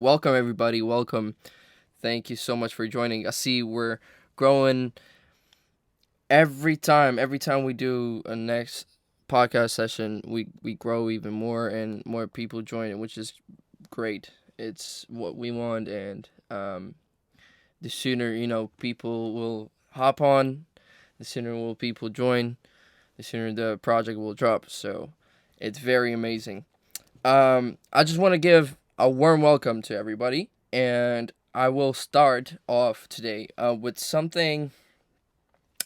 Welcome, everybody. Welcome. Thank you so much for joining. I see we're growing every time. Every time we do a next podcast session, we grow even more and more people join it, which is great. It's what we want, and the sooner people will hop on, the sooner will people join, the sooner the project will drop. So it's very amazing. I just want to give a warm welcome to everybody, and I will start off today with something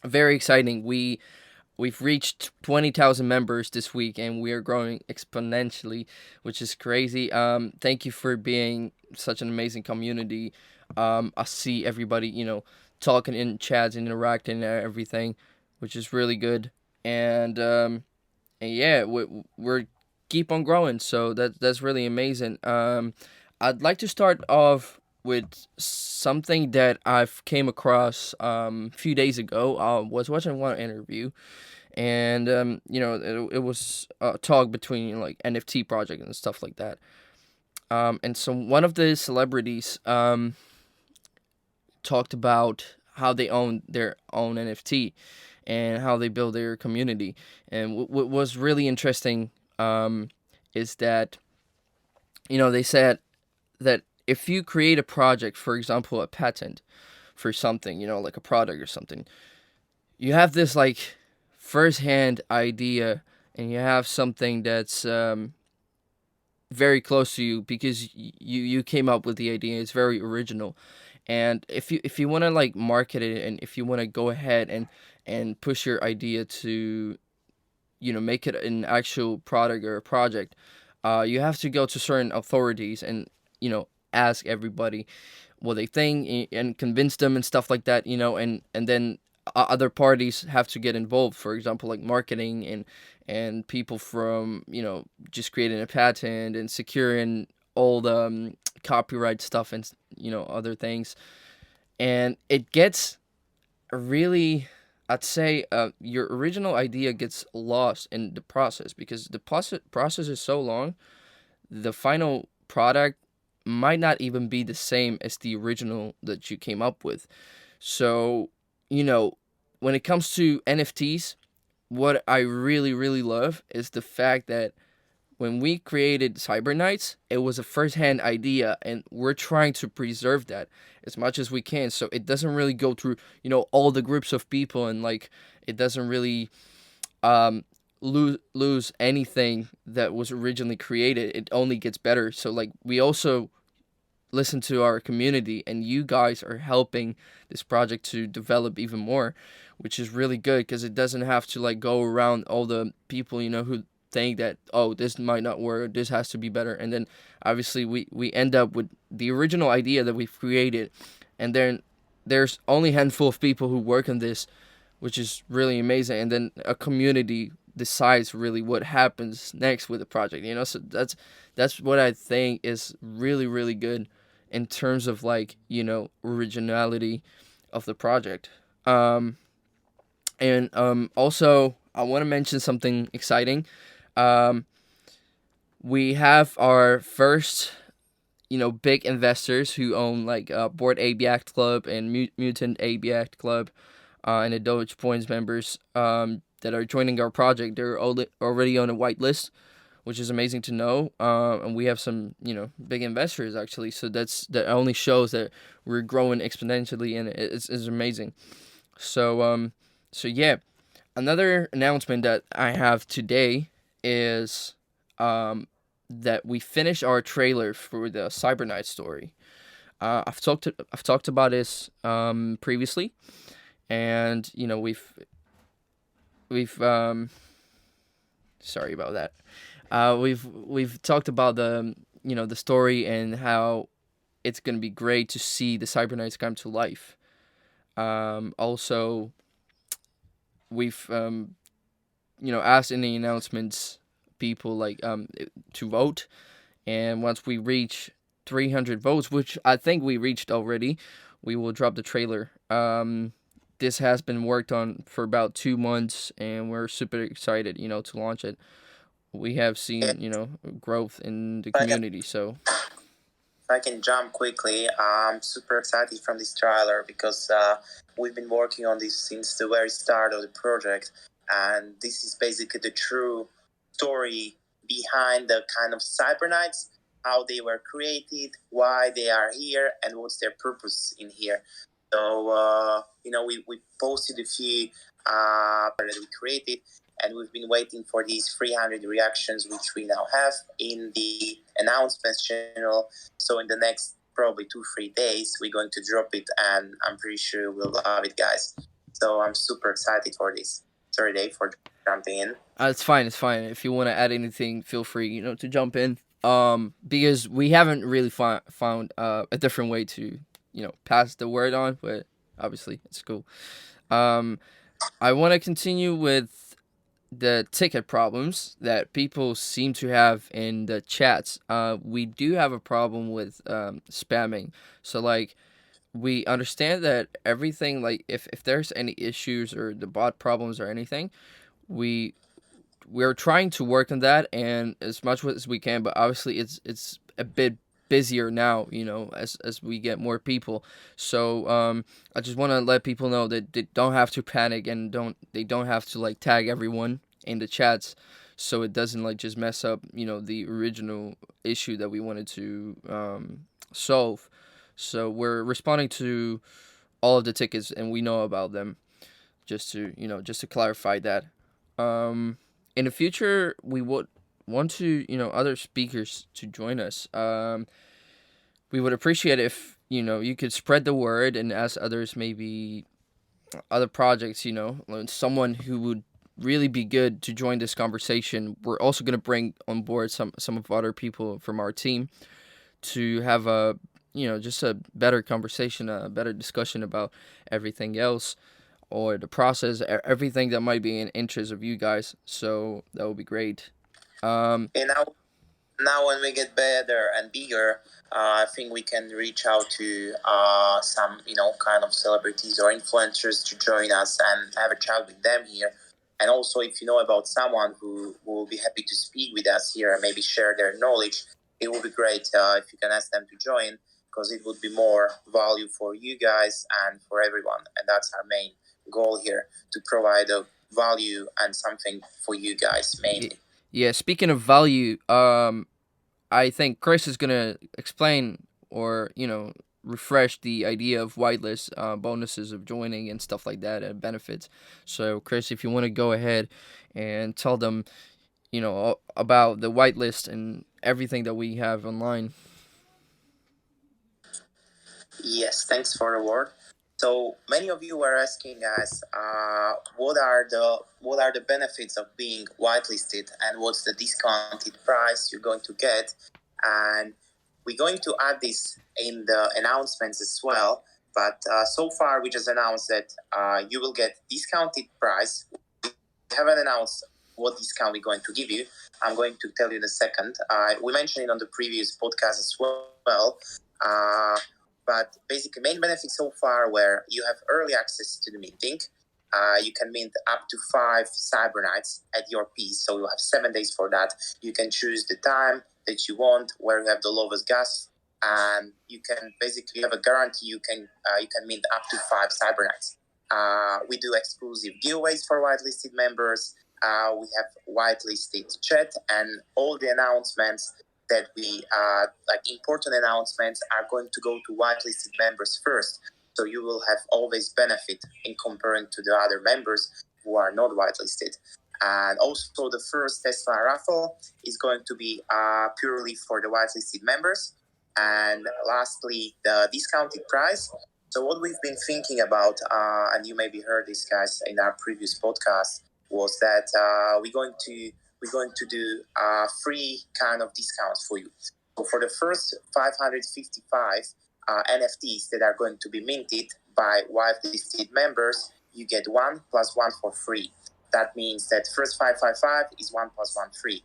very exciting. We've reached 20,000 members this week, and we are growing exponentially, which is crazy. Thank you for being such an amazing community. I see everybody, talking in chats and interacting and everything, which is really good. And yeah, we're keep on growing. So that's really amazing. I'd like to start off with something that I've came across a few days ago. I was watching one interview, and it was a talk between like NFT project and stuff like that. And so one of the celebrities talked about how they own their own NFT and how they build their community. And what was really interesting is that they said that if you create a project, for example, a patent for something, like a product or something, you have this like first-hand idea, and you have something that's very close to you because you came up with the idea. It's very original, and if you want to like market it, and if you want to go ahead and push your idea to make it an actual product or a project, you have to go to certain authorities and ask everybody what they think and convince them and stuff like that, and then other parties have to get involved, for example like marketing and people from just creating a patent and securing all the copyright stuff and other things. And it gets really, I'd say, your original idea gets lost in the process because the process is so long. The final product might not even be the same as the original that you came up with. So, when it comes to NFTs, what I really, really love is the fact that when we created Cybernites, it was a first-hand idea, and we're trying to preserve that as much as we can, so it doesn't really go through, all the groups of people, and like it doesn't really lose anything that was originally created. It only gets better. So like we also listen to our community, and you guys are helping this project to develop even more, which is really good because it doesn't have to like go around all the people who think that, oh, this might not work, this has to be better, and then obviously we end up with the original idea that we've created, and then there's only a handful of people who work on this, which is really amazing, and then a community decides really what happens next with the project, so that's what I think is really, really good in terms of like originality of the project. And also I want to mention something exciting. um, we have our first big investors who own like Board AB Act Club and Mutant AB Act Club, and the Doge Points members that are joining our project. They're already on a whitelist, which is amazing to know. And we have some, big investors actually. So that only shows that we're growing exponentially, and it's amazing. So yeah, another announcement that I have today is that we finished our trailer for the Cybernight story. I've talked about this previously, and we've sorry about that. We've talked about the story and how it's gonna be great to see the Cyberknights come to life. Also, we've asked in the announcements people like to vote, and once we reach 300 votes, which I think we reached already, we will drop the trailer. This has been worked on for about 2 months, and we're super excited, to launch it. We have seen, growth in the community. So I can jump quickly. I'm super excited from this trailer because we've been working on this since the very start of the project, and this is basically the true story behind the kind of Cybernites, how they were created, why they are here, and what's their purpose in here. So, we posted a few that we created, and we've been waiting for these 300 reactions, which we now have in the announcements channel. So in the next probably 2-3 days, we're going to drop it, and I'm pretty sure we'll love it, guys. So I'm super excited for this. Sorry, Dave, for jumping in. It's fine. It's fine. If you want to add anything, feel free, to jump in. Because we haven't really found a different way to, pass the word on, but obviously it's cool. I want to continue with the ticket problems that people seem to have in the chats. We do have a problem with spamming. So, like, we understand that everything, like, if there's any issues or the bot problems or anything, we we're trying to work on that and as much as we can, but obviously it's a bit busier now, as we get more people. So I just want to let people know that they don't have to panic and don't have to like tag everyone in the chats, so it doesn't like just mess up the original issue that we wanted to solve. So we're responding to all of the tickets and we know about them, just to clarify that. In the future, we would want to, other speakers to join us. We would appreciate if, you could spread the word and ask others, maybe other projects, someone who would really be good to join this conversation. We're also going to bring on board some of other people from our team to have just a better conversation, a better discussion about everything else or the process, everything that might be in interest of you guys. So that would be great. Now when we get better and bigger, I think we can reach out to some kind of celebrities or influencers to join us and have a chat with them here. And also, if you know about someone who will be happy to speak with us here and maybe share their knowledge, it would be great if you can ask them to join, because it would be more value for you guys and for everyone. And that's our main goal here, to provide a value and something for you guys mainly. Yeah, speaking of value, I think Chris is gonna explain or refresh the idea of whitelist bonuses of joining and stuff like that and benefits. So Chris, if you want to go ahead and tell them, about the whitelist and everything that we have online. Yes, thanks for the word. So many of you were asking us, what are the benefits of being whitelisted, and what's the discounted price you're going to get, and we're going to add this in the announcements as well. But so far, we just announced that you will get discounted price. We haven't announced what discount we're going to give you. I'm going to tell you in a second. We mentioned it on the previous podcast as well. But basically, main benefits so far where you have early access to the minting. You can mint up to 5 Cybernites at your piece, so you have 7 days for that. You can choose the time that you want, where you have the lowest gas, and you can basically have a guarantee you can mint up to 5 Cybernites. We do exclusive giveaways for whitelisted members. We have whitelisted chat, and all the announcements that we like important announcements are going to go to whitelisted members first. So you will have always benefit in comparing to the other members who are not whitelisted. And also the first Tesla raffle is going to be purely for the whitelisted members. And lastly, the discounted price. So what we've been thinking about, and you maybe heard this, guys, in our previous podcast, was that we're going to do free kind of discounts for you. So for the first 555 NFTs that are going to be minted by whitelisted members, you get 1+1 for free. That means that first 555 is 1+1 free.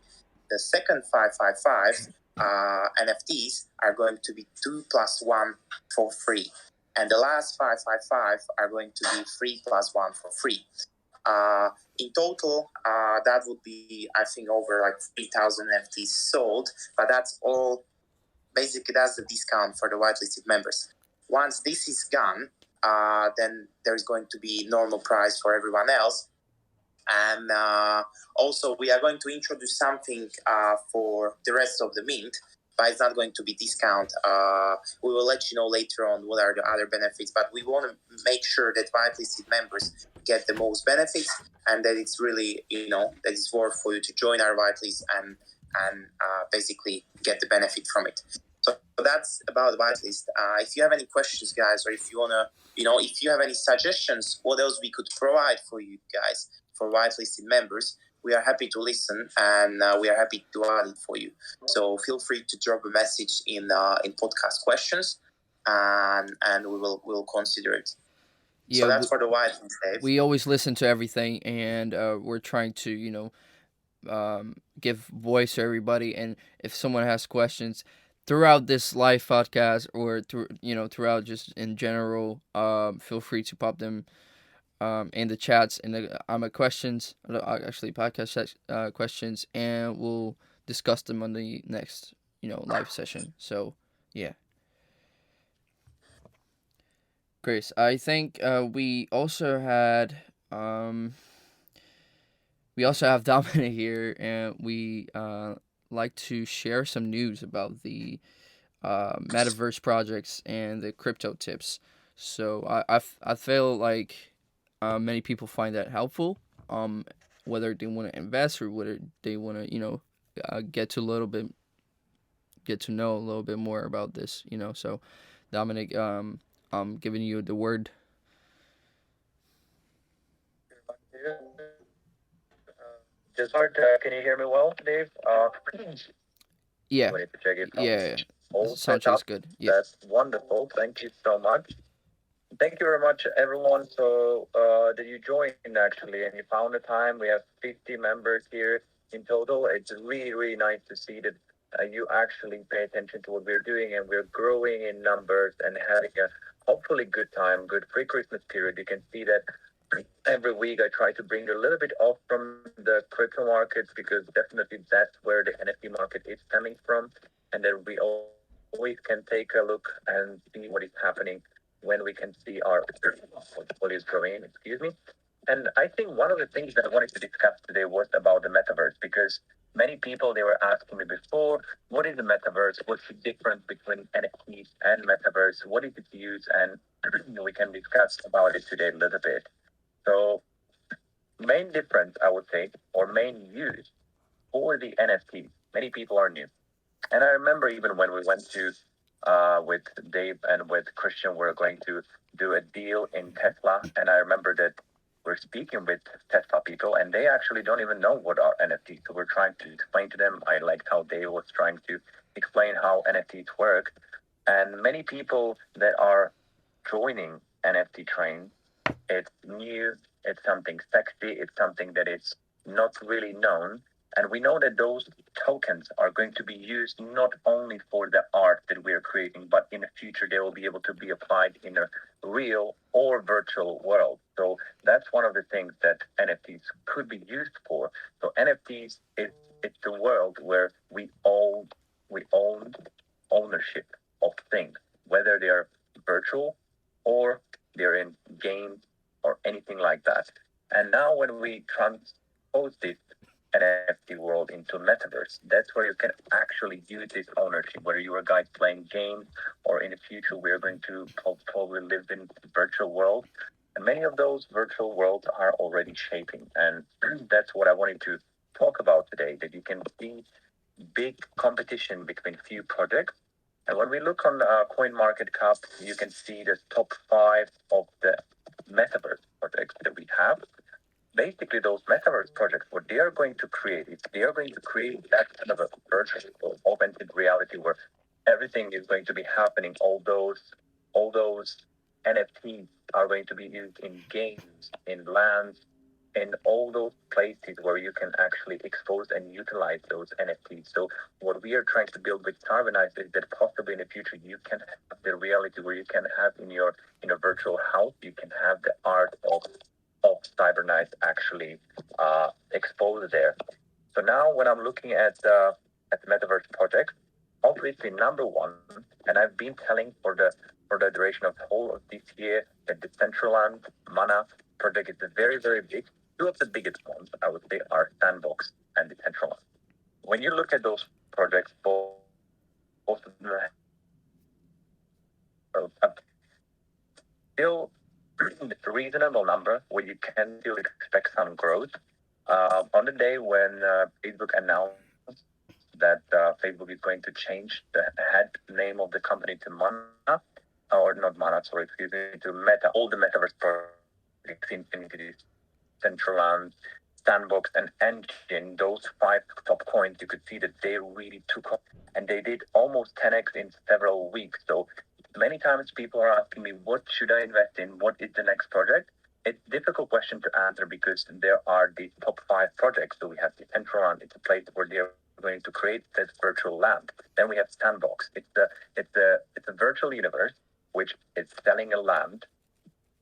The second 555 NFTs are going to be 2+1 for free. And the last 555 are going to be 3+1 for free. In total, that would be, I think, over like 3,000 NFTs sold, but that's all basically that's the discount for the whitelisted members. Once this is gone, then there's going to be normal price for everyone else. And also, we are going to introduce something for the rest of the mint, but it's not going to be discount. We will let you know later on what are the other benefits, but we want to make sure that whitelisted members get the most benefits, and that it's really, that it's worth for you to join our whitelist and basically get the benefit from it. So that's about whitelist. If you have any questions, guys, or if you want to, if you have any suggestions, what else we could provide for you guys, for whitelisted members, we are happy to listen, and we are happy to add it for you. So feel free to drop a message in podcast questions, and we'll consider it. Yeah, so that's for the whitelist, Dave. we always listen to everything, and we're trying to give voice to everybody. And if someone has questions throughout this live podcast, or throughout just in general, feel free to pop them in the chats, in the questions, actually podcast questions, and we'll discuss them on the next live session. So yeah, Grace, I think we also have Dominic here, and we like to share some news about the metaverse projects and the crypto tips. So I feel like many people find that helpful, whether they want to invest or whether they want to get to know a little bit more about this. So Dominic, I'm giving you the word. Just hard. Can you hear me well, Dave? Yeah, We need to check if yeah, all sound set check's up. good. Yeah. That's wonderful. Thank you so much. Thank you very much, everyone. So, did you join actually and you found the time? We have 50 members here in total. It's really, really nice to see that you actually pay attention to what we're doing, and we're growing in numbers and having a hopefully good time, good pre-Christmas period. You can see that every week I try to bring a little bit off from the crypto markets, because definitely that's where the NFT market is coming from. And then we always can take a look and see what is happening when we can see our portfolio is growing, excuse me. And I think one of the things that I wanted to discuss today was about the metaverse, because many people, they were asking me before, what is the metaverse? What's the difference between NFTs and metaverse? What is its use? And we can discuss about it today a little bit. So main difference, I would say, or main use for the NFTs, many people are new. And I remember even when we went to, with Dave and with Christian, we're going to do a deal in Tesla. And I remember that we're speaking with Tesla people, and they actually don't even know what are NFTs. So we're trying to explain to them. I liked how Dave was trying to explain how NFTs work. And many people that are joining NFT train, it's new, it's something sexy, it's something that is not really known. And we know that those tokens are going to be used not only for the art that we are creating, but in the future they will be able to be applied in a real or virtual world. So that's one of the things that NFTs could be used for. So NFTs, it's the world where we own ownership of things, whether they are virtual or they're in games or anything like that. And now when we transpose this NFT world into metaverse, that's where you can actually use this ownership, whether you are guys playing games or in the future we're going to probably live in virtual world. And many of those virtual worlds are already shaping. And that's what I wanted to talk about today, that you can see big competition between few projects. And when we look on CoinMarketCap, you can see the top 5 of the metaverse projects that we have. Basically, those metaverse projects, what they are going to create is they are going to create that kind of a virtual augmented reality where everything is going to be happening. All those NFTs are going to be used in games, in lands, in all those places where you can actually expose and utilize those NFTs. So what we are trying to build with Cybernites is that possibly in the future you can have the reality where you can have in a virtual house, you can have the art of Cybernites actually exposed there. So now when I'm looking at the metaverse project, obviously number one, and I've been telling for the duration of the whole of this year that the Decentraland Mana project is very, very big. Two of the biggest ones, I would say, are Sandbox and Decentraland. When you look at those projects, both of them still it's a reasonable number where you can still expect some growth. On the day when Facebook announced that Facebook is going to change the head name of the company to Mana, or not Mana, sorry, excuse me, to Meta, all the metaverse projects, Infinity, Decentraland, Sandbox, and Engine, those five top coins, you could see that they really took off and they did almost 10x in several weeks. So many times people are asking me, what should I invest in? What is the next project? It's a difficult question to answer because there are the top five projects. So we have the Decentraland, it's a place where they're going to create this virtual land. Then we have Sandbox. It's a virtual universe which is selling a land.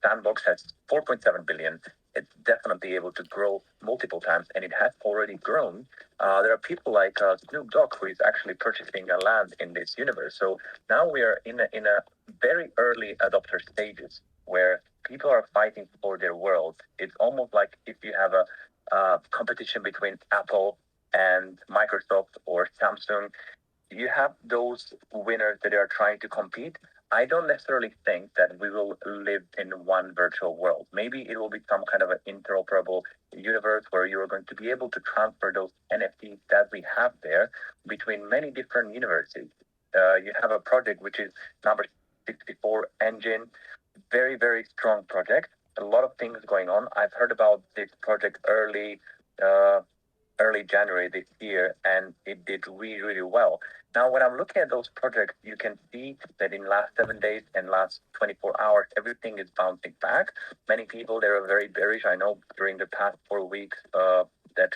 Sandbox has 4.7 billion. It's definitely able to grow multiple times, and it has already grown. There are people like Snoop Dogg who is actually purchasing a land in this universe. So now we are in a very early adopter stages where people are fighting for their world. It's almost like if you have a competition between Apple and Microsoft or Samsung, you have those winners that are trying to compete. I don't necessarily think that we will live in one virtual world. Maybe it will be some kind of an interoperable universe where you are going to be able to transfer those NFTs that we have there between many different universes. You have a project which is number 64 Engine, very, very strong project. A lot of things going on. I've heard about this project uh, early January this year, and it did really, really well. Now, when I'm looking at those projects, you can see that in last 7 days and last 24 hours, everything is bouncing back. Many people, they are very bearish. I know during the past 4 weeks that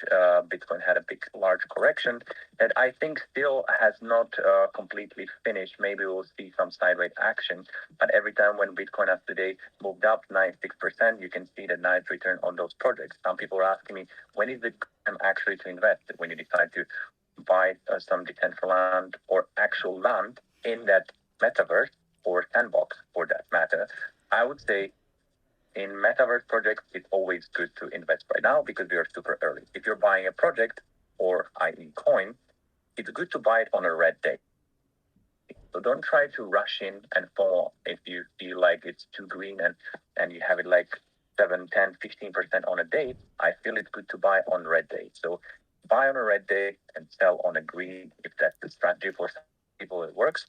Bitcoin had a big, large correction that I think still has not completely finished. Maybe we'll see some sideways action, but every time when Bitcoin has today moved up 96%, you can see the nice return on those projects. Some people are asking me, when is the time actually to invest? When you decide to buy some Decentraland or actual land in that metaverse or sandbox for that matter, I would say in metaverse projects, it's always good to invest right now because we are super early. If you're buying a project or i.e. coin, it's good to buy it on a red day. So don't try to rush in and follow if you feel like it's too green and you have it like 7, 10, 15% on a day. I feel it's good to buy on red day. So buy on a red day and sell on a green if that's the strategy for some people it works.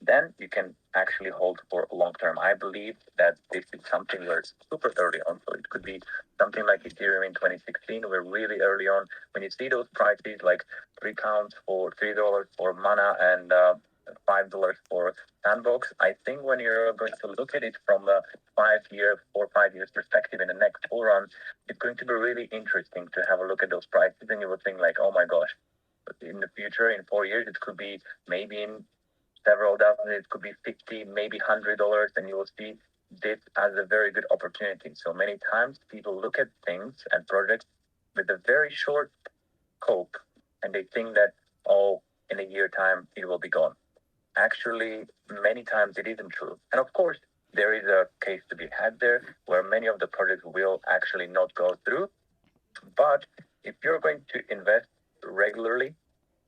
Then you can actually hold for long term. I believe that this is something where it's super early on. So it could be something like Ethereum in 2016. We're really early on. When you see those prices like £3 for $3 for Mana and $5 for Sandbox, I think when you're going to look at it from a 5 year, 4 or 5 years perspective in the next bull run, it's going to be really interesting to have a look at those prices, and you will think like, oh my gosh, in the future, in 4 years, it could be maybe in several dozen, it could be 50, maybe $100, and you will see this as a very good opportunity. So many times people look at things and projects with a very short scope, and they think that, oh, in a year time, it will be gone. Actually, many times it isn't true. And of course, there is a case to be had there where many of the projects will actually not go through. But if you're going to invest regularly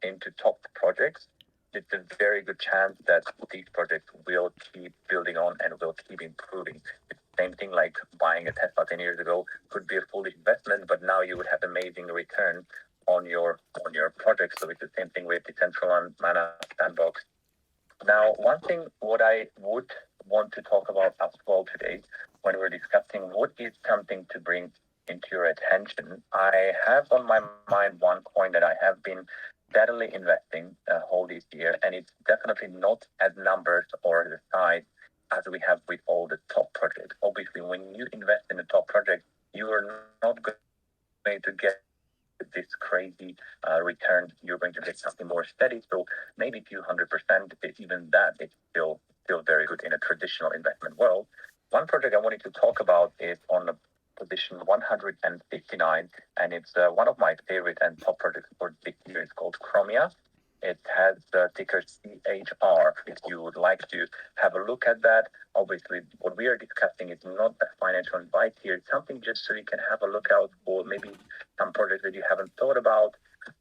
into top projects, it's a very good chance that these projects will keep building on and will keep improving. It's the same thing like buying a Tesla 10 years ago could be a foolish investment, but now you would have amazing return on your project. So it's the same thing with Decentraland, Mana, Sandbox. Now, one thing what I would want to talk about as well today when we're discussing what is something to bring into your attention, I have on my mind one coin that I have been steadily investing whole this year, and it's definitely not as numbers or the size as we have with all the top projects. Obviously, when you invest in a top project, you are not going to get this crazy return. You're going to get something more steady. So maybe 200%, even that, it's still very good in a traditional investment world. One project I wanted to talk about is on the position 159, and it's one of my favorite and top projects for this year. It's called Chromia. It has the ticker CHR. If you would like to have a look at that, obviously what we are discussing is not a financial advice here. It's something just so you can have a look out for maybe some projects that you haven't thought about.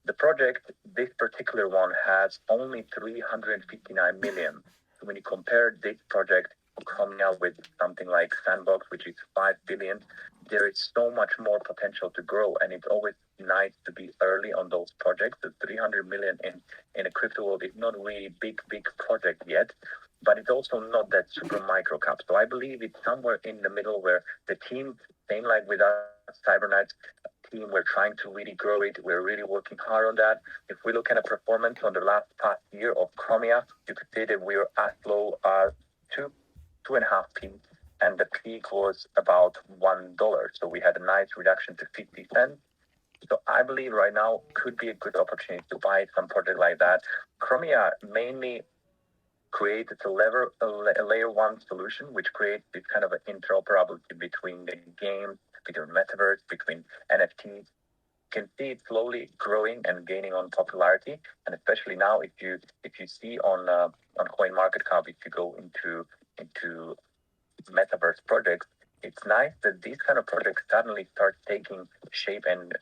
The project, this particular one, has only 359 million. So when you compare this project coming out with something like Sandbox, which is 5 billion, there is so much more potential to grow, and it's always nice to be early on those projects. The 300 million in a crypto world is not really big project yet, but it's also not that super micro cap. So I believe it's somewhere in the middle where the team, same like with us, Cybernites team, we're trying to really grow it. We're really working hard on that. If we look at a performance on the past year of Chromia, you could say that we are as low as 2.5p, and the peak was about $1. So we had a nice reduction to 50 cents. So I believe right now could be a good opportunity to buy some project like that. Chromia mainly created a layer one solution, which creates this kind of an interoperability between the game, between metaverse, between NFTs. You can see it slowly growing and gaining on popularity, and especially now, if you see on CoinMarketCap, if you go into metaverse projects, it's nice that these kind of projects suddenly start taking shape and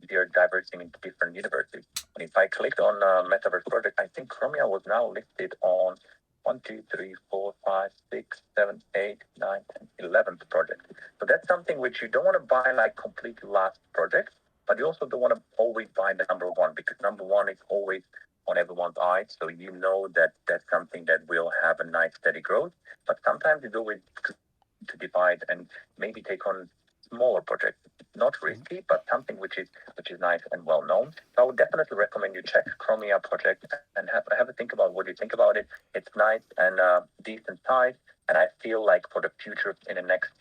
they're diverging into different universes. And if I clicked on metaverse project, I think Chromia was now listed on 1, 2, 3, 4, 5, 6, 7, 8, 9, 10, 11th project. So that's something which you don't want to buy like completely last project, but you also don't want to always buy the number one, because number one is always on everyone's eyes. So you know that that's something that will have a nice steady growth. But sometimes it's always to divide and maybe take on smaller projects, not risky, but something which is nice and well known. So I would definitely recommend you check Chromia project and have a think about what you think about it. It's nice and decent size, and I feel like for the future, in the next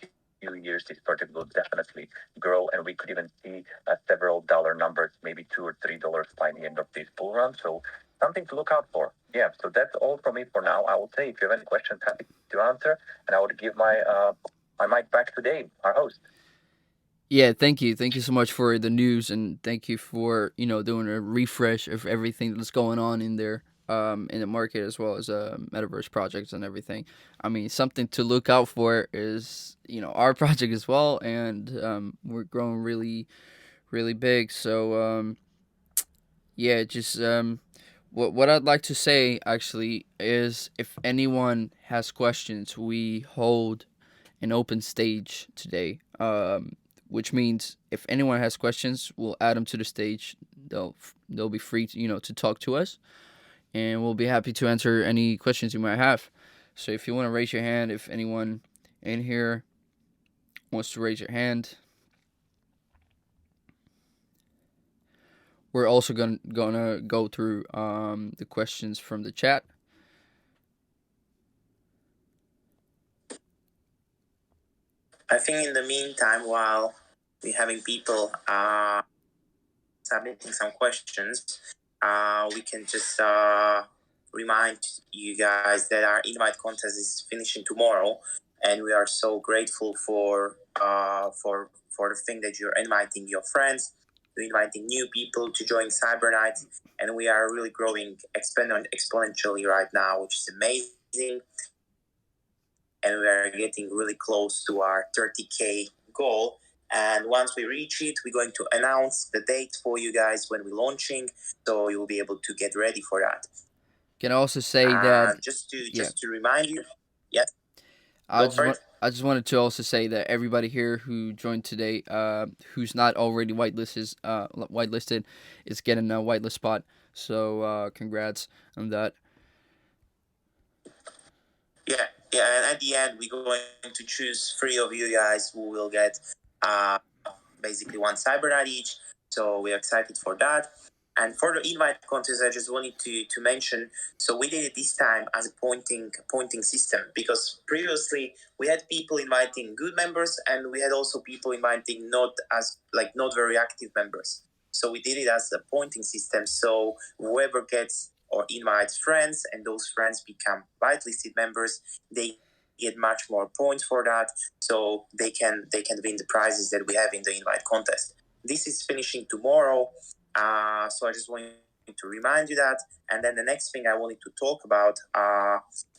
few years, this project will definitely grow, and we could even see several dollar numbers, maybe $2 or $3 by the end of this bull run. So something to look out for. Yeah, so that's all from me for now. I will say, if you have any questions, happy to answer, and I would give my mic back to Dave, our host. Yeah, thank you. Thank you so much for the news, and thank you for doing a refresh of everything that's going on in there, in the market, as well as metaverse projects and everything. I mean, something to look out for is our project as well, and we're growing really, really big. So yeah, just what I'd like to say actually is, if anyone has questions, we hold an open stage today. Which means if anyone has questions, we'll add them to the stage. They'll be free to talk to us, and we'll be happy to answer any questions you might have. So if you want to raise your hand, if anyone in here wants to raise your hand, we're also gonna go through the questions from the chat. I think in the meantime, while we're having people submitting some questions, we can just remind you guys that our invite contest is finishing tomorrow, and we are so grateful for the thing that you're inviting your friends, you're inviting new people to join Cybernites, and we are really growing exponentially right now, which is amazing. And we are getting really close to our 30K goal. And once we reach it, we're going to announce the date for you guys when we're launching, so you'll be able to get ready for that. Can I also say that just to remind you, yes. I just wanted to also say that everybody here who joined today, who's not already whitelisted, is getting a whitelist spot. So congrats on that. Yeah, and at the end, we're going to choose 3 of you guys who will get basically 1 Cybernite each. So we're excited for that. And for the invite contest, I just wanted to mention, so we did it this time as a pointing system, because previously we had people inviting good members, and we had also people inviting not very active members. So we did it as a pointing system. So whoever gets or invites friends, and those friends become whitelisted members, they get much more points for that, so they can win the prizes that we have in the invite contest. This is finishing tomorrow, so I just wanted to remind you that. And then the next thing I wanted to talk about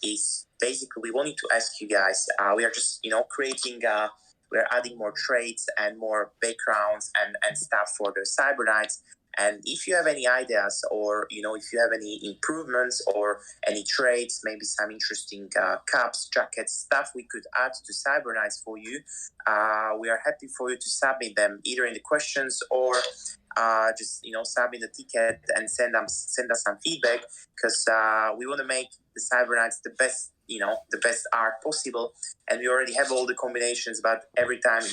is basically we wanted to ask you guys. We are just creating. We're adding more traits and more backgrounds and stuff for the Cybernites. And if you have any ideas, or if you have any improvements or any traits, maybe some interesting caps, jackets, stuff we could add to Cybernites for you, we are happy for you to submit them either in the questions or just submit the ticket and send us some feedback, because we want to make the Cybernites the best art possible, and we already have all the combinations. But every time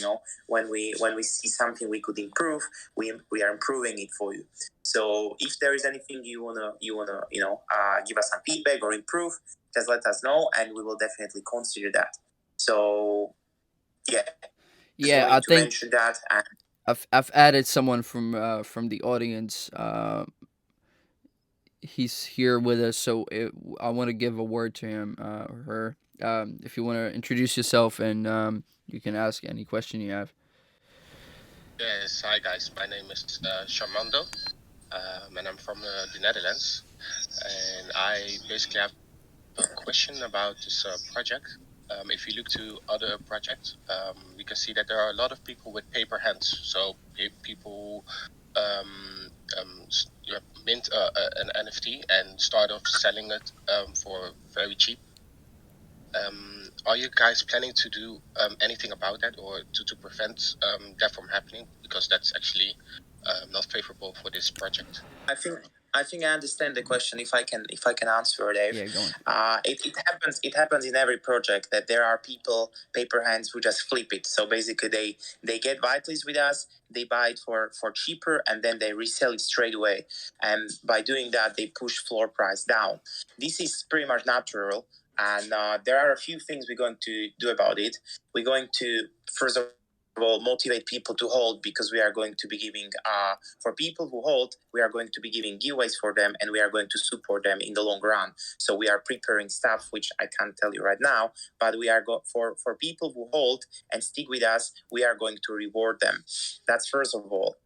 when we see something we could improve, we are improving it for you. So if there is anything you wanna give us some feedback or improve, just let us know, and we will definitely consider that. So Yeah, I to think mention that. And I've added someone from the audience. He's here with us, so I want to give a word to him or her. If you want to introduce yourself, and you can ask any question you have. Yes, hi guys. My name is Charmando, and I'm from the Netherlands. And I basically have a question about this project. If you look to other projects, we can see that there are a lot of people with paper hands. So people mint an NFT and start off selling it for very cheap. Are you guys planning to do anything about that, or to prevent that from happening? Because that's actually not favorable for this project. I think I understand the question. If I can answer, Dave. Yeah, go on. It happens in every project that there are people, paper hands, who just flip it. So basically they get Whitelist with us, they buy it for cheaper, and then they resell it straight away. And by doing that, they push floor price down. This is pretty much natural. And there are a few things we're going to do about it. We're going to, first of all, motivate people to hold, because we are going to be giving for people who hold, we are going to be giving giveaways for them, and we are going to support them in the long run. So we are preparing stuff which I can't tell you right now, but we are for people who hold and stick with us, we are going to reward them. That's first of all.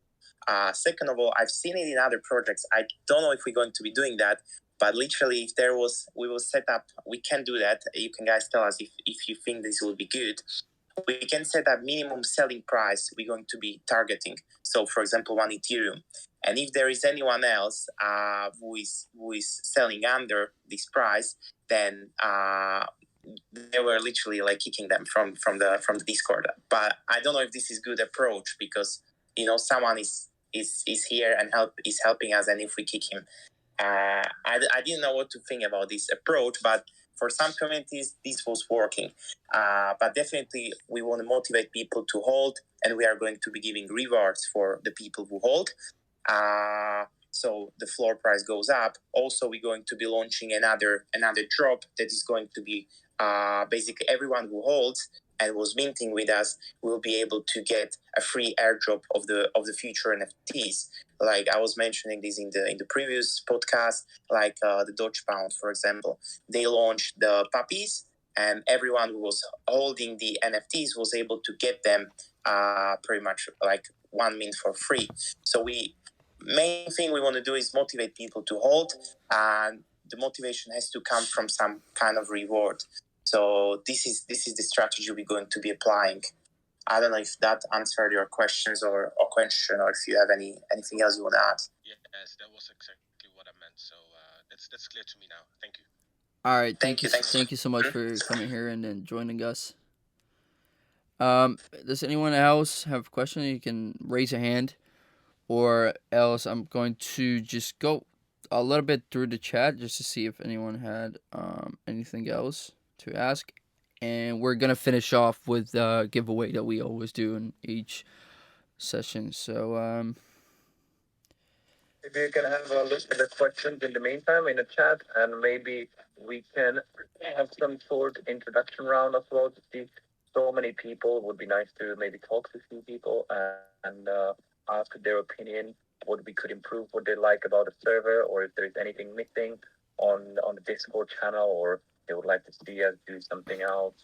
Second of all, I've seen it in other projects. I don't know if we're going to be doing that, but literally, if there was, we will set up, we can do that. You can guys tell us if you think this will be good. We can set up minimum selling price we're going to be targeting. So, for example, 1 Ethereum. And if there is anyone else who is selling under this price, then they were literally like kicking them from the Discord. But I don't know if this is good approach, because someone is here and is helping us, and if we kick him, I didn't know what to think about this approach, but for some communities this was working. But definitely we want to motivate people to hold, and we are going to be giving rewards for the people who hold. So the floor price goes up. Also, we're going to be launching another drop that is going to be basically everyone who holds and was minting with us will be able to get a free airdrop of the future NFTs. Like I was mentioning this in the previous podcast, like the Doge Pound, for example. They launched the puppies, and everyone who was holding the NFTs was able to get them pretty much like 1 mint for free. So main thing we want to do is motivate people to hold, and the motivation has to come from some kind of reward. So this is the strategy we're going to be applying. I don't know if that answered your questions or question, or if you have anything else you want to add. Yes, that was exactly what I meant. So that's clear to me now. Thank you. All right, Thank you. Thank you so much for coming here and joining us. Does anyone else have a question? You can raise a hand, or else I'm going to just go a little bit through the chat just to see if anyone had anything else to ask. And we're gonna finish off with the giveaway that we always do in each session. So If you can have a look at the questions in the meantime in the chat, and maybe we can have some sort of introduction round as well to see so many people. It would be nice to maybe talk to a few people and ask their opinion, what we could improve, what they like about the server, or if there's anything missing on the Discord channel, or they would like to see us do something else.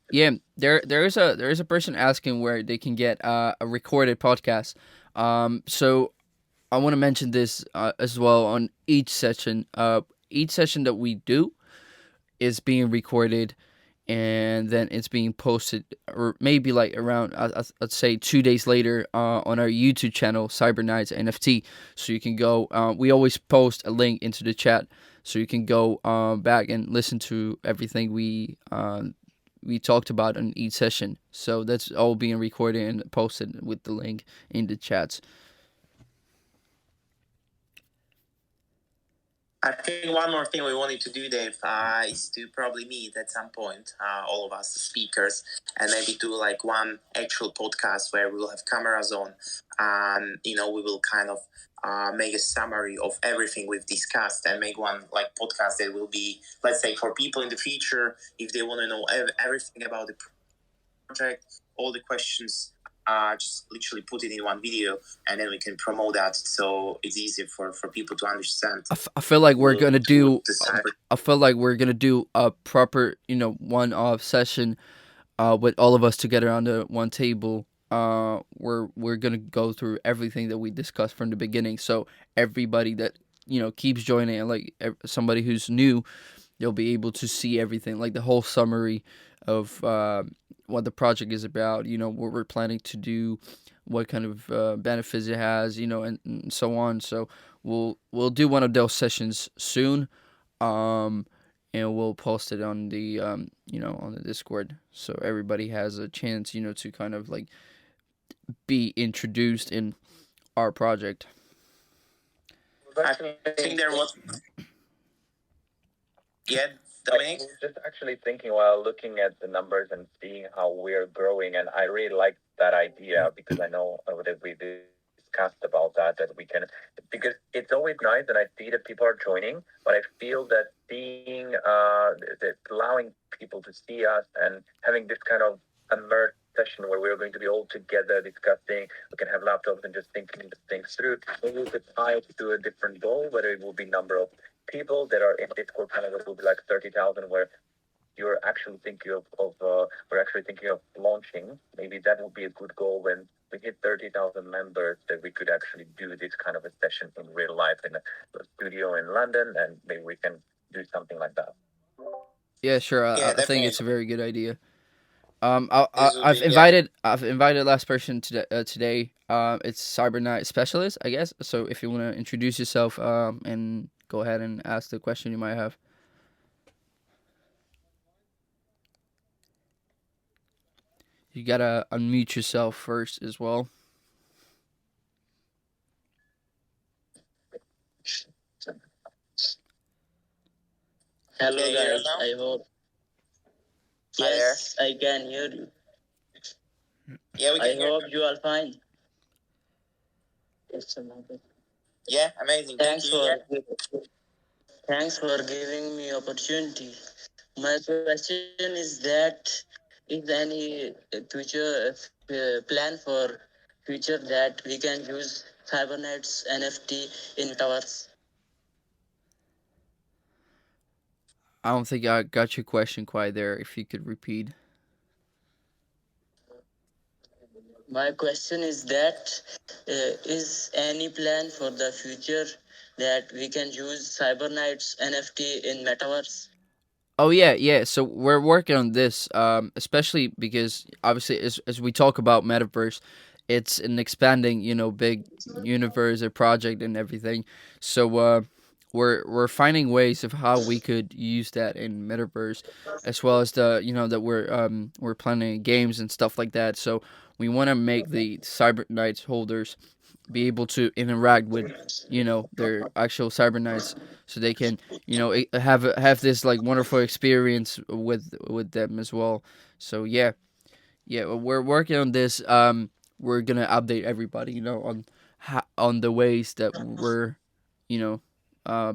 Yeah, there is a person asking where they can get a recorded podcast. So I want to mention this as well on each session. Each session that we do is being recorded, and then it's being posted, or maybe like around I'd say 2 days later on our YouTube channel, Cybernites NFT. So you can go. We always post a link into the chat, so you can go back and listen to everything we talked about in each session. So that's all being recorded and posted with the link in the chats. I think one more thing we wanted to do, Dave, is to probably meet at some point, all of us speakers, and maybe do like one actual podcast where we will have cameras on, and we will kind of make a summary of everything we've discussed, and make one like podcast that will be, let's say, for people in the future if they want to know everything about the project, all the questions. Just literally put it in one video, and then we can promote that, so it's easier for people to understand. I feel like we're gonna do. I feel like we're gonna do a proper, one-off session, with all of us together on the one table. We're gonna go through everything that we discussed from the beginning. So everybody that keeps joining, and like somebody who's new, you'll be able to see everything, like the whole summary of what the project is about. What we're planning to do, what kind of benefits it has, and so on. So we'll do one of those sessions soon, and we'll post it on the on the Discord, so everybody has a chance, to kind of like be introduced in our project. I think there was. Yeah, Dominic? I was just actually thinking while looking at the numbers and seeing how we're growing, and I really like that idea because I know that we discussed about that we can, because it's always nice and I see that people are joining, but I feel that seeing that allowing people to see us and having this kind of immersed session where we're going to be all together discussing, we can have laptops and just thinking things through. Maybe we could tie it to a different goal, whether it will be number of people that are in Discord panel, it will be like 30,000, where you're actually thinking we're actually thinking of launching. Maybe that would be a good goal when we hit 30,000 members, that we could actually do this kind of a session in real life in a studio in London, and maybe we can do something like that. Yeah, sure. I think it's a very good idea. I've invited last person today. It's Cybernight Specialist, I guess. So if you want to introduce yourself, and go ahead and ask the question you might have. You gotta unmute yourself first as well. Hello guys, I hope. Yes, I can hear you. Yeah, we can. I hope you are fine. Yeah, amazing. Thanks for giving me opportunity. My question is that, is any future plan for future that we can use Cybernites NFT in towers? I don't think I got your question quite there. If you could repeat. My question is that, is any plan for the future that we can use Cybernites NFT in metaverse? Oh yeah. So we're working on this, especially because obviously as we talk about metaverse, it's an expanding, big universe, a project, and everything. So we're finding ways of how we could use that in metaverse, as well as that we're planning games and stuff like that. So we want to make the Cyber Knights holders be able to interact with their actual Cyber Knights, so they can have this like wonderful experience with them as well. So yeah, we're working on this. We're gonna update everybody, on the ways that we're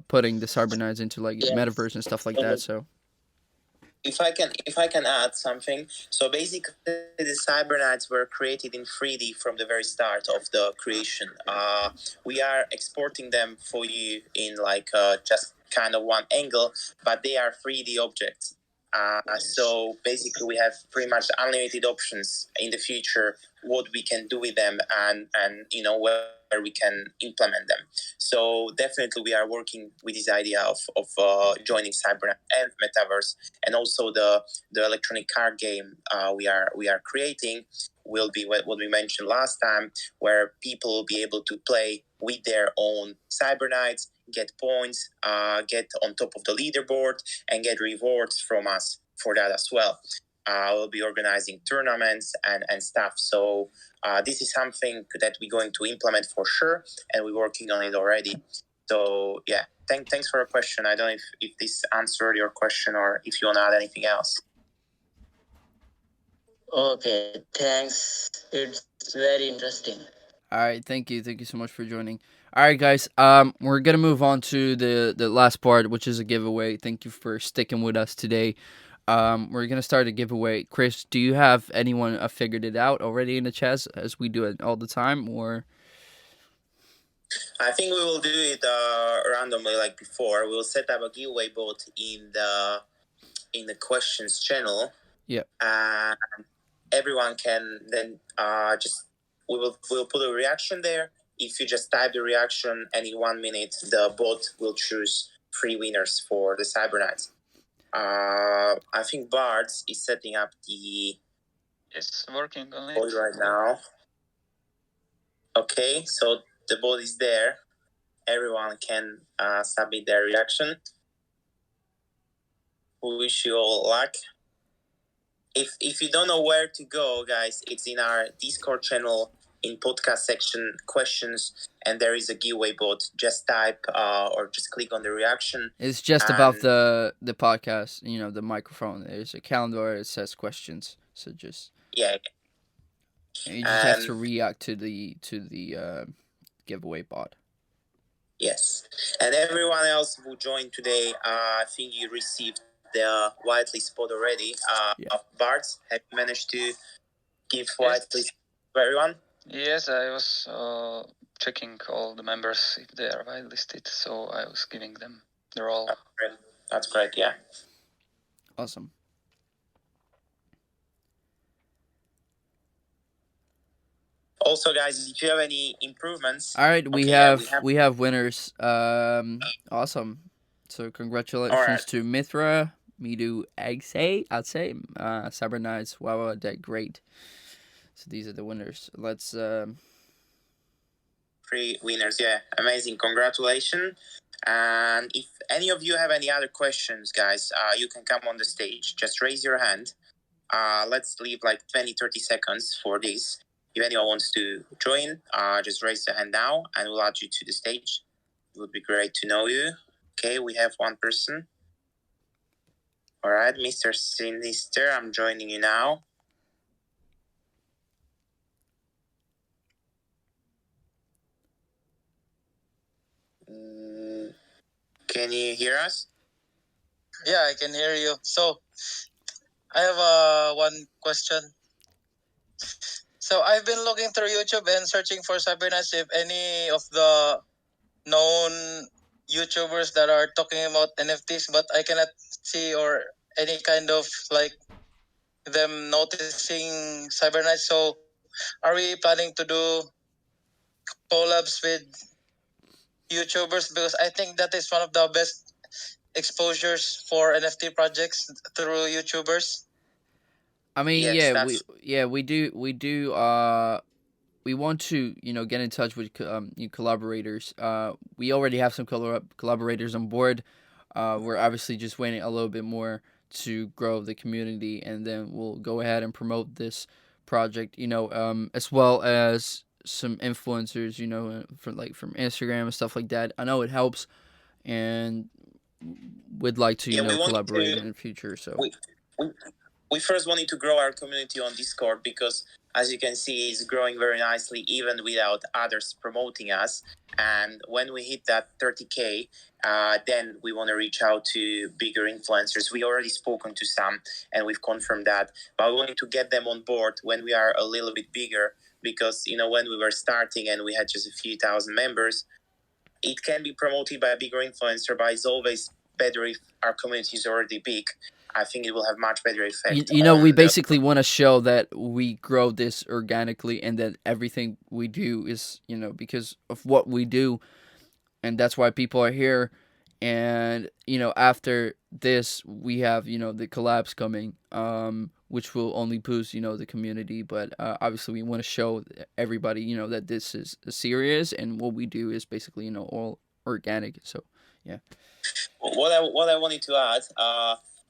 putting the Cyber Knights into like metaverse and stuff like that. So if I can add something, so basically the Cybernites were created in 3D from the very start of the creation. We are exporting them for you in like just kind of one angle, but they are 3D objects. So basically we have pretty much unlimited options in the future what we can do with them, and we can implement them. So definitely we are working with this idea of joining Cybernet and Metaverse, and also the electronic card game we are creating will be what we mentioned last time, where people will be able to play with their own Cybernites, get points, get on top of the leaderboard, and get rewards from us for that as well. We'll be organizing tournaments and stuff. So this is something that we're going to implement for sure, and we're working on it already. So yeah, thanks for the question. I don't know if this answered your question or if you want to add anything else. Okay, thanks. It's very interesting. All right, thank you so much for joining. All right, guys, we're gonna move on to the last part, which is a giveaway. Thank you for sticking with us today. We're gonna start a giveaway. Chris, do you have anyone figured it out already in the chat as we do it all the time, or? I think we will do it randomly like before. We'll set up a giveaway bot in the questions channel. Yeah. Everyone can then we'll put a reaction there. If you just type the reaction, and in 1 minute the bot will choose 3 winners for the Cybernites. I think Bards is setting up the working on bot right now. Okay, so the bot is there. Everyone can submit their reaction. We wish you all luck. If you don't know where to go, guys, it's in our Discord channel in podcast section questions, and there is a giveaway bot. Just type or just click on the reaction. It's just above the podcast, the microphone. There's a calendar. It says questions. So just yeah. You just have to react to the giveaway bot. Yes, and everyone else who joined today, I think you received the whitelist bot already. Bart, have you managed to give whitelist to everyone? Yes, I was checking all the members if they are whitelisted, so I was giving them the role. That's great, yeah. Awesome. Also, guys, if you have any improvements, all right, we have winners. Awesome. So congratulations to Mithra, Midu, Agsay, I'd say, Cybernites, Wawa, that great. So these are the winners. Let's 3 winners, yeah, amazing, congratulations. And if any of you have any other questions, guys, you can come on the stage. Just raise your hand. Let's leave like 20-30 seconds for this. If anyone wants to join, just raise the hand now and we'll add you to the stage. It would be great to know you. Okay, we have one person. All right, Mr. Sinister, I'm joining you now. Can you hear us? Yeah, I can hear you. So, I have one question. So, I've been looking through YouTube and searching for Cybernites, if any of the known YouTubers that are talking about NFTs, but I cannot see or any kind of like them noticing Cybernites. So, are we planning to do collabs with YouTubers? Because I think that is one of the best exposures for NFT projects through YouTubers. I mean, we do we want to get in touch with collaborators. We already have some collaborators on board. We're obviously just waiting a little bit more to grow the community, and then we'll go ahead and promote this project. As well as some influencers. From Instagram and stuff like that. I know it helps, and would like to collaborate in the future. So we first wanted to grow our community on Discord because, as you can see, it's growing very nicely even without others promoting us. And when we hit that 30K, then we want to reach out to bigger influencers. We already spoken to some and we've confirmed that, but we wanted to get them on board when we are a little bit bigger, because when we were starting and we had just a few thousand members, it can be promoted by a bigger influencer, but it's always better if our community is already big. I think it will have much better effect. We basically want to show that we grow this organically and that everything we do is, because of what we do, and that's why people are here. And after this we have the collabs coming, which will only boost the community. But obviously we want to show everybody that this is serious, and what we do is basically all organic. So yeah. What I wanted to add,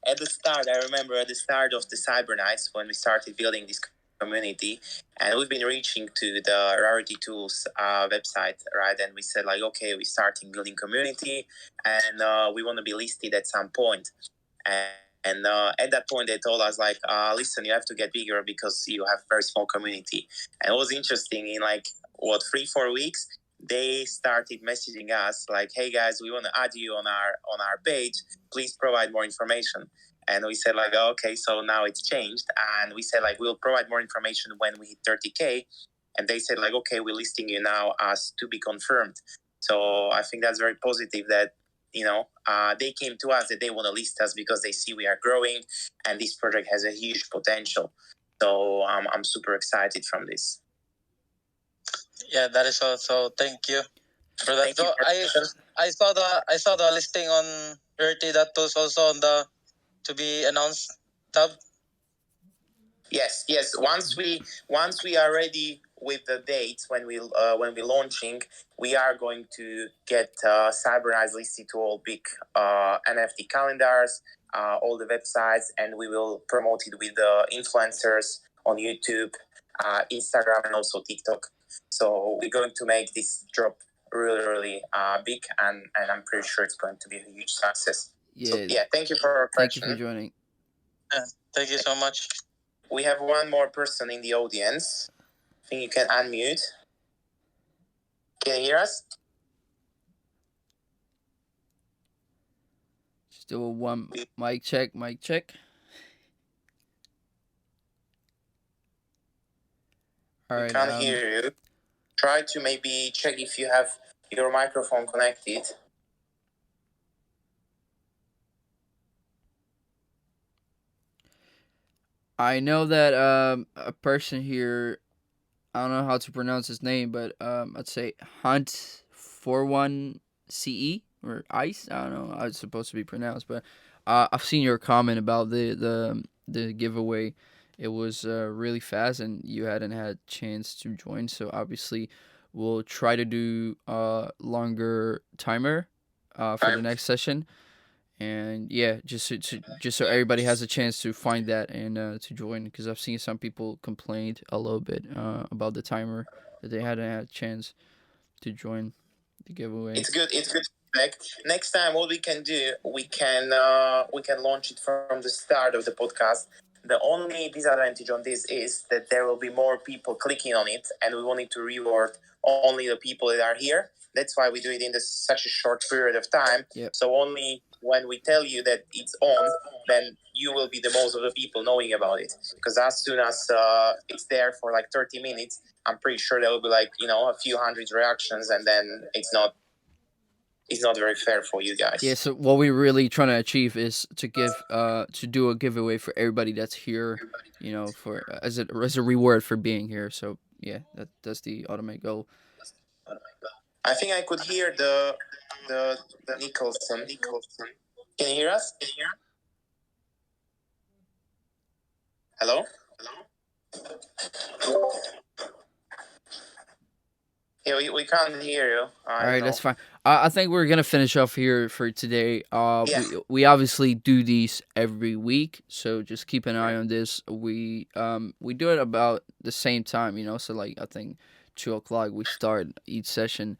at the start, I remember at the start of the Cybernites when we started building this community, and we've been reaching to the Rarity Tools website, right? And we said like, okay, we're starting building community, and we want to be listed at some point. And at that point, they told us like, listen, you have to get bigger because you have very small community. And it was interesting. In like 3-4 weeks, they started messaging us like, hey guys, we want to add you on our page. Please provide more information. And we said like, okay, so now it's changed. And we said like, we'll provide more information when we hit 30K. And they said like, okay, we're listing you now as to be confirmed. So I think that's very positive that they came to us that they want to list us because they see we are growing and this project has a huge potential. So I'm super excited from this. Yeah, that is also. Thank you for that. So I saw the listing on Rarity.tools also on the to be announced tab. Yes. Once we are ready with the dates when we're launching, we are going to get Cybernites listed to all big NFT calendars, all the websites, and we will promote it with the influencers on YouTube, Instagram, and also TikTok. So we're going to make this drop really, really big, and I'm pretty sure it's going to be a huge success. Yeah. So, thank you for your question. Thank you for joining. Thank you so much. We have one more person in the audience. I think you can unmute. Can you hear us? Just do a one mic check. All right. We can't hear you. Try to maybe check if you have your microphone connected. I know that a person here, I don't know how to pronounce his name, but I'd say Hunt41CE or Ice. I don't know how it's supposed to be pronounced, but I've seen your comment about the giveaway. It was really fast, and you hadn't had a chance to join. So obviously, we'll try to do a longer timer for the next session. And yeah, just so everybody has a chance to find that and to join, because I've seen some people complained a little bit about the timer, that they hadn't had a chance to join the giveaway. It's good. Next time, what we can do, we can launch it from the start of the podcast. The only disadvantage on this is that there will be more people clicking on it, and we want it to reward only the people that are here. That's why we do it in such a short period of time. Yep. So only when we tell you that it's on, then you will be the most of the people knowing about it. Because as soon as it's there for like 30 minutes, I'm pretty sure there will be like a few hundred reactions, and then it's not very fair for you guys. Yeah. So what we're really trying to achieve is to do a giveaway for everybody that's here, for as a reward for being here. So yeah, that's the ultimate goal. I think I could hear the Nicholson. Can you hear us? Hello? Yeah, we can't hear you. All right, that's fine. I think we're gonna finish off here for today. We obviously do these every week, so just keep an eye on this. We do it about the same time, so like I think 2:00 we start each session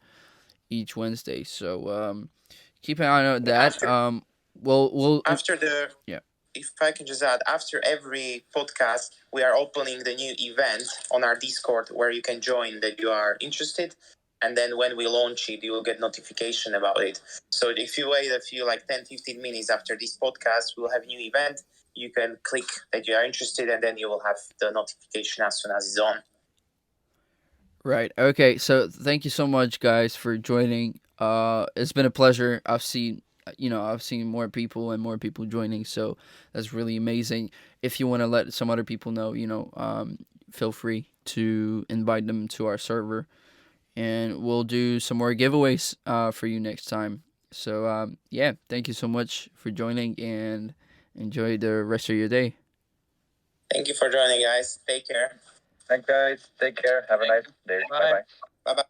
each Wednesday. So keep an eye on that. We'll after the yeah. If I can just add, after every podcast, we are opening the new event on our Discord where you can join that you are interested. And then when we launch it, you will get notification about it. So if you wait a few, like 10, 15 minutes after this podcast, we'll have a new event. You can click that you are interested, and then you will have the notification as soon as it's on. Right. Okay. So thank you so much, guys, for joining. It's been a pleasure. I've seen I've seen more people and more people joining, so that's really amazing. If you want to let some other people know, feel free to invite them to our server, and we'll do some more giveaways for you next time. So yeah, thank you so much for joining, and enjoy the rest of your day. Thank you for joining, guys. Take care. Thanks, guys. Take care. Have a nice day. Bye. Bye bye. Bye bye.